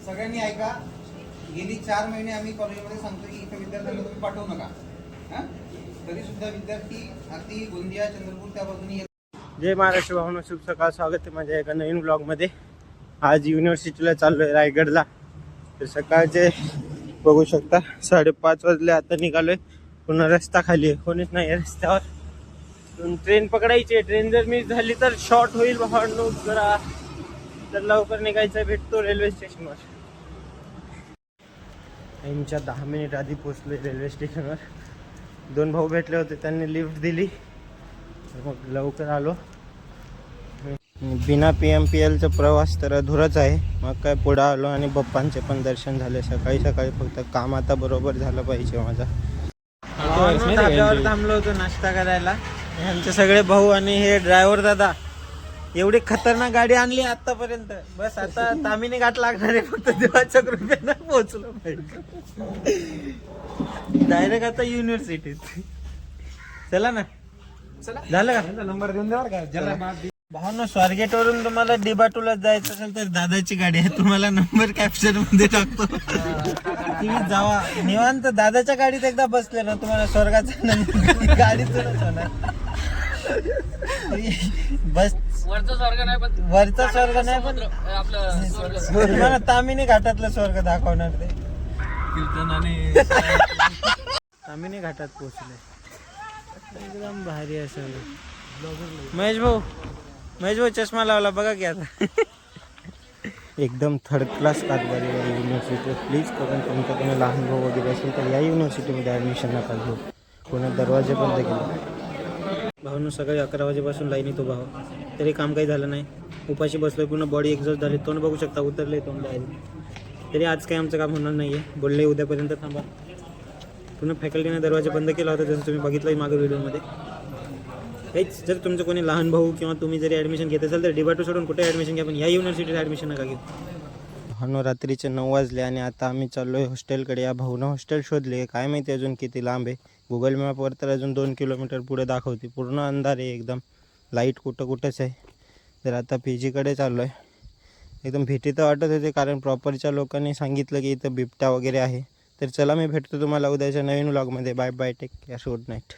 सगळ्यांनी ऐका, गेली 4 महिने आम्ही कॉलेजमध्ये सांगतो की इथे विद्यार्थ्यांना तुम्ही पाठवू नका. तरी सुद्धा विद्यार्थी अगदी गोंदिया चंद्रपूर त्या बाजूने. जय महाराष्ट्र भावना, शुभ सकाळ. स्वागत आहे माझ्या एका नवीन ब्लॉगमध्ये. आज युनिव्हर्सिटीला चाललो आहे, रायगडला. तर सकाळचे बघू शकता 5:30 वाजले. आता निघालोय. पुन्हा रस्ता खाली आहे, कोणीच नाही आहे रस्त्यावर. ट्रेन पकडायची आहे. ट्रेन जर मिस झाली तर शॉर्ट होईल भावांनो. जरा तर लवकर निघायचं, भेटतो रेल्वे स्टेशनवर. टाईमच्या 10 मिनिट आधी पोचलोय रेल्वे स्टेशनवर. 2 भाऊ भेटले होते, त्यांनी लिफ्ट दिली, तर मग लवकर आलो. बिना PMPLचा प्रवास तर अधुराच आहे. मग काय पुढं आलो आणि बाप्पांचे पण दर्शन झाले. सकाळी सकाळी फक्त काम आता बरोबर झालं पाहिजे माझा. धाब्यावर थांबलो होतो नाश्ता करायला. ह्यांचे सगळे भाऊ आणि हे ड्रायव्हर दादा एवढी खतरनाक गाडी आणली आतापर्यंत. बस आता तामिनी घाट लागणार आहे, फक्त देवाच्या कृपेने पोहोचलो पाहिजे डायरेक्ट आता युनिव्हर्सिटीत. चला ना, झालं का? नंबर देऊन द्या का भावना. स्वारगेट वरून तुम्हाला डिबाटूला जायचं असेल तर दादाची गाडी आहे. तुम्हाला नंबर कॅप्चर मध्ये टाकतो, तुम्ही जावा निवांत. दादाच्या गाडीत एकदा बसले ना, तुम्हाला स्वर्गाचा नंबर गाडीतूनच होणार. बस वरचा स्वर्ग नाही पण तुम्हाला तामिनी घाटातलं स्वर्ग दाखवणार ते. तामिनी घाटात पोहोचले, एकदम भारी असेल. महेश भाऊ चष्मा लावला बघा की आता. एकदम थर्ड क्लास कारभारी आहे युनिव्हर्सिटी. प्लीज करून तुमच्याकडे लहान भाऊ वगैरे असेल तर या युनिव्हर्सिटीमध्ये ॲडमिशन नका घेऊ. कोणा दरवाजे बंद केले. भाऊनं सकाळी 11 वाजेपासून लाईनीत उभा हो, तरी काम काही झालं नाही. उपाशी बसलोय, पुन्हा बॉडी एक्झॉस्ट झाली. तोंड बघू शकता, उतरले तोंड डायरेक्ट. तरी आज काही आमचं काम होणार नाही आहे. बोलले उद्यापर्यंत थांबा. पुन्हा फॅकल्टीने दरवाजा बंद केला होता, जसं तुम्ही बघितलं मागं व्हिडिओमध्ये. हेच जर तुमचं कोणी लहान भाऊ किंवा तुम्ही जरी ॲडमिशन घेत असाल तर डिबाटू सोडून कुठे ॲडमिशन घ्या, पण या युनिव्हर्सिटीत ॲडमिशन नका घेऊ. भाऊ रात्रीचे 9 वाजले आणि आता आम्ही चाललो आहे हॉस्टेलकडे. या भाऊनं हॉस्टेल शोधले, काय माहिती अजून किती लांब आहे. गुगल मॅपवर तर अजून 2 किलोमीटर पुढे दाखवते. पूर्ण अंधार आहे एकदम, लाईट कुठंच आहे. तर आता PGकडे चाललो आहे. एकदम भीती तर वाटत होते, कारण प्रॉपरच्या लोकांनी सांगितलं की इथं बिबट्या वगैरे आहे. तर चला, मी भेटतो तुम्हाला उद्याच्या नवीन व्लॉगमध्ये. Bye bye, take care, good night.